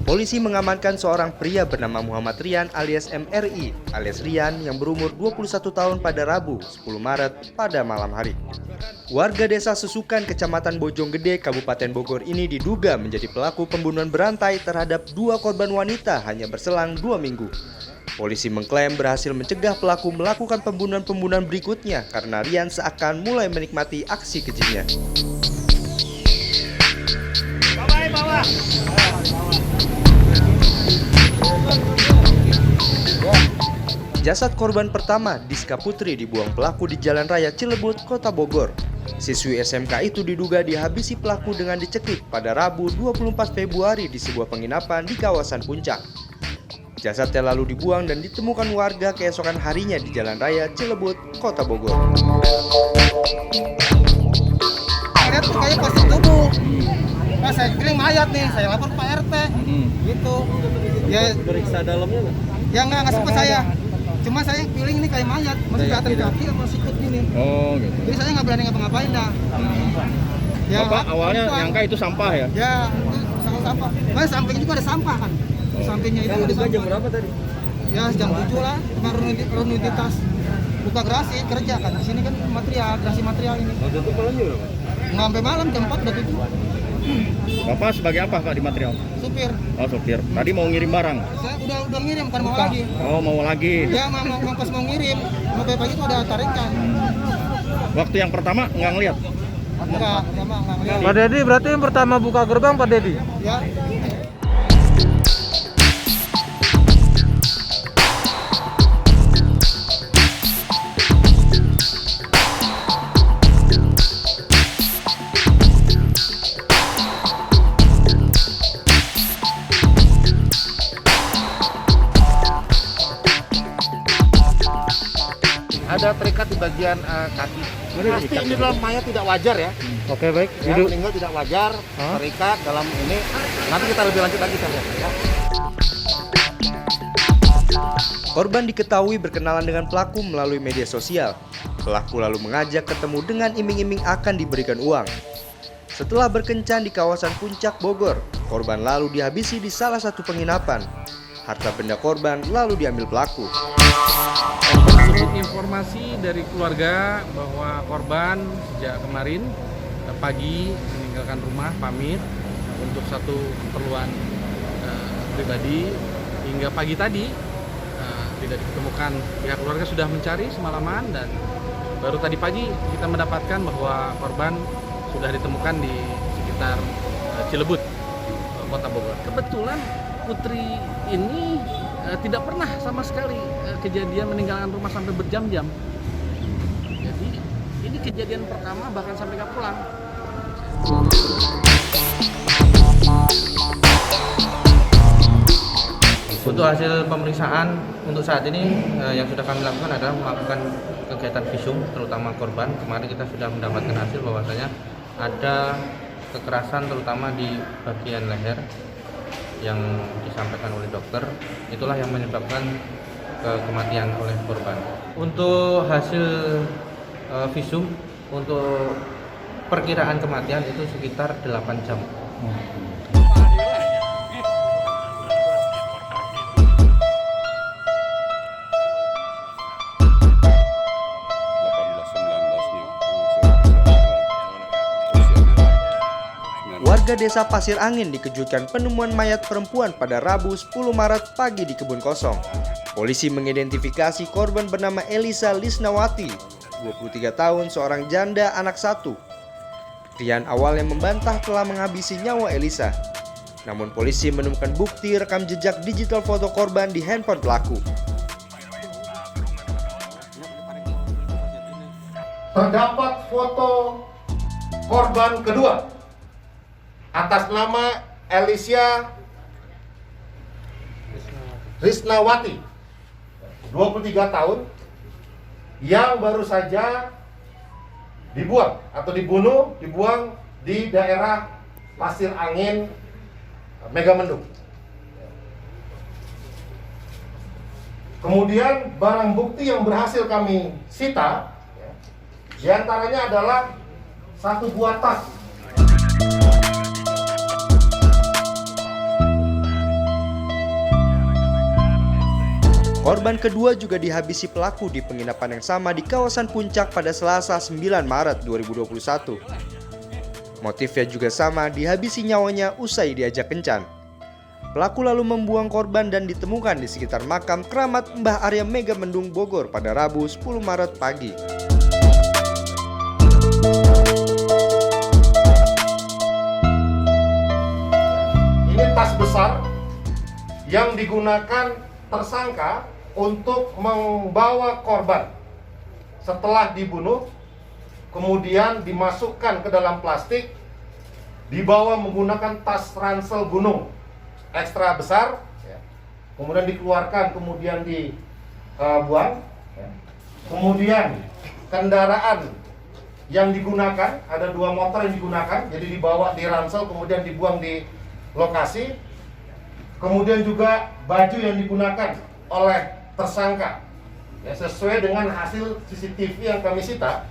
Polisi mengamankan seorang pria bernama Muhammad Rian alias MRI alias Rian yang berumur 21 tahun pada Rabu 10 Maret pada malam hari. Warga desa Susukan, Kecamatan Bojonggede, Kabupaten Bogor ini diduga menjadi pelaku pembunuhan berantai terhadap dua korban wanita hanya berselang 2 minggu. Polisi mengklaim berhasil mencegah pelaku melakukan pembunuhan-pembunuhan berikutnya karena Rian seakan mulai menikmati aksi kejinya. Jasad korban pertama, Diska Putri, dibuang pelaku di Jalan Raya Cilebut, Kota Bogor. Siswi SMK itu diduga dihabisi pelaku dengan dicekik pada Rabu 24 Februari di sebuah penginapan di kawasan Puncak. Jasadnya lalu dibuang dan ditemukan warga keesokan harinya di Jalan Raya Cilebut, Kota Bogor. Saya tuh kayak posisi tubuh. Nah, saya kira mayat nih, saya lapor Pak RT. Gitu. Ya Periksa dalamnya nggak? ya nggak sempat saya. Cuma saya feeling ini kayak mayat, masih kelihatan kaki sama sikut gini. Oh gitu. Jadi saya nggak berani ngapa-ngapain dah. Ya, Bapak awalnya nyangka itu sampah ya? Ya, itu sampah. Mas sampingnya juga ada sampah kan. Sampingnya itu ada Jam sampah. berapa tadi? Ya jam 7 lah, kemarin rutinitas buka gerasi kerja kan. Di sini kan material, gerasi material ini. Waktu itu malam berapa? Nggak sampai malam jam 4 udah 7. Bapak sebagai apa Pak di material? Supir. Oh supir. Tadi mau ngirim barang? Saya udah ngirim, bukan mau lagi. Oh mau lagi? Ya mau pas mau ngirim, mau pagi itu ada tarikan. Waktu yang pertama nggak ngeliat? Enggak ngeliat. Pak Dedi berarti yang pertama buka gerbang Pak Dedi? Ya. Ada terikat di bagian kaki. Pasti ini dalam mayat tidak wajar ya. Oke baik. Ya, meninggal tidak wajar, terikat dalam ini. Nanti kita lebih lanjut lagi saya lihat ya. Korban diketahui berkenalan dengan pelaku melalui media sosial. Pelaku lalu mengajak ketemu dengan iming-iming akan diberikan uang. Setelah berkencan di kawasan Puncak Bogor, korban lalu dihabisi di salah satu penginapan. Harta benda korban lalu diambil pelaku. Menurut informasi dari keluarga bahwa korban sejak kemarin pagi meninggalkan rumah pamit untuk satu keperluan pribadi hingga pagi tadi tidak ditemukan. Pihak keluarga sudah mencari semalaman dan baru tadi pagi kita mendapatkan bahwa korban sudah ditemukan di sekitar Cilebut, Kota Bogor. Kebetulan Putri ini tidak pernah sama sekali kejadian meninggalkan rumah sampai berjam-jam. Jadi ini kejadian pertama bahkan sampai nggak pulang. Untuk hasil pemeriksaan untuk saat ini yang sudah kami lakukan adalah melakukan kegiatan visum terutama korban. Kemarin kita sudah mendapatkan hasil bahwasanya ada kekerasan terutama di bagian leher yang disampaikan oleh dokter, itulah yang menyebabkan kematian oleh korban. Untuk hasil visum untuk perkiraan kematian itu sekitar 8 jam. Warga desa Pasir Angin dikejutkan penemuan mayat perempuan pada Rabu 10 Maret pagi di kebun kosong. Polisi mengidentifikasi korban bernama Elisa Lisnawati, 23 tahun, seorang janda anak satu. Rian awalnya membantah telah menghabisi nyawa Elisa. Namun polisi menemukan bukti rekam jejak digital foto korban di handphone pelaku. Terdapat foto korban kedua atas nama Elisa Risnawati, 23 tahun, yang baru saja dibuang atau dibuang di daerah Pasir Angin, Megamendung. Kemudian barang bukti yang berhasil kami sita, diantaranya adalah satu buah tas Korban kedua juga dihabisi pelaku di penginapan yang sama di kawasan Puncak pada Selasa 9 Maret 2021. Motifnya juga sama, dihabisi nyawanya usai diajak kencan. Pelaku lalu membuang korban dan ditemukan di sekitar makam keramat Mbah Arya Megamendung Bogor pada Rabu 10 Maret pagi. Ini tas besar yang digunakan tersangka untuk membawa korban. Setelah dibunuh, kemudian dimasukkan ke dalam plastik, dibawa menggunakan tas ransel gunung ekstra besar, kemudian dikeluarkan, kemudian dibuang. Kemudian kendaraan yang digunakan, ada 2 motor yang digunakan, jadi dibawa di ransel, kemudian dibuang di lokasi. Kemudian juga baju yang digunakan oleh tersangka, sesuai dengan hasil CCTV yang kami sita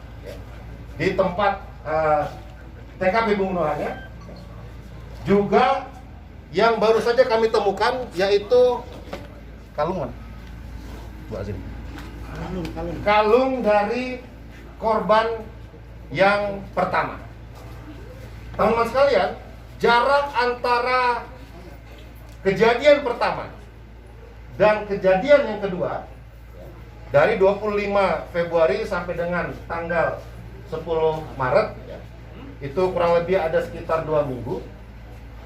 di tempat TKP pembunuhannya. Juga yang baru saja kami temukan yaitu kalung dari korban yang pertama. Teman-teman sekalian, jarak antara kejadian pertama dan kejadian yang kedua dari 25 Februari sampai dengan tanggal 10 Maret itu kurang lebih ada sekitar 2 minggu.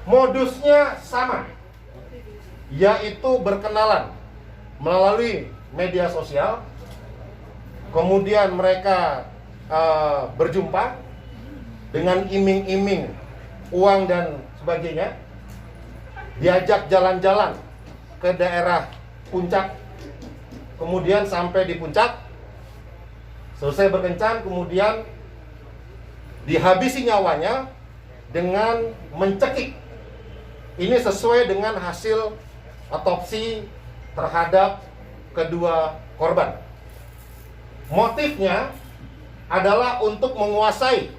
Modusnya sama, yaitu berkenalan melalui media sosial, kemudian mereka berjumpa dengan iming-iming uang dan sebagainya, diajak jalan-jalan ke daerah Puncak, kemudian sampai di Puncak, selesai berkencan, kemudian dihabisi nyawanya dengan mencekik. Ini sesuai dengan hasil otopsi terhadap kedua korban. Motifnya adalah untuk menguasai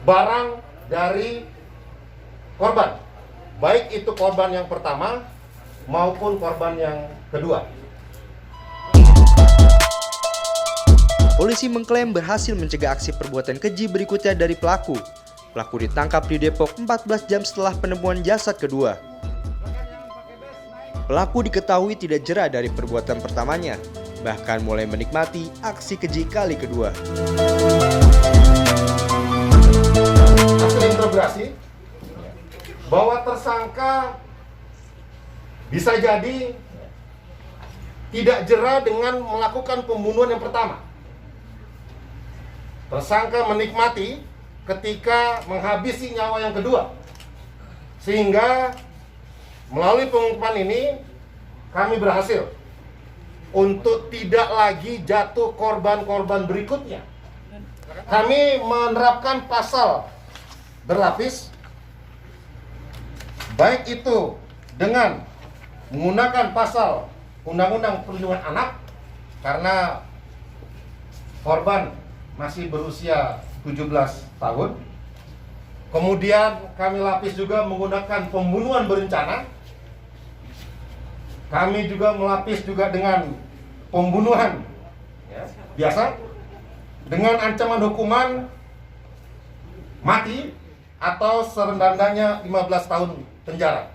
barang dari korban, baik itu korban yang pertama maupun korban yang kedua. Polisi mengklaim berhasil mencegah aksi perbuatan keji berikutnya dari pelaku. Pelaku ditangkap di Depok 14 jam setelah penemuan jasad kedua. Pelaku diketahui tidak jera dari perbuatan pertamanya, bahkan mulai menikmati aksi keji kali kedua. Hasil interogasi bahwa tersangka bisa jadi tidak jera dengan melakukan pembunuhan yang pertama. Tersangka menikmati ketika menghabisi nyawa yang kedua, sehingga melalui pengungkapan ini kami berhasil untuk tidak lagi jatuh korban-korban berikutnya. Kami menerapkan pasal berlapis, baik itu dengan menggunakan pasal Undang-Undang Perlindungan Anak karena korban masih berusia 17 tahun. Kemudian kami lapis juga menggunakan pembunuhan berencana. Kami juga melapis juga dengan pembunuhan biasa dengan ancaman hukuman mati atau serendah-rendahnya 15 tahun penjara.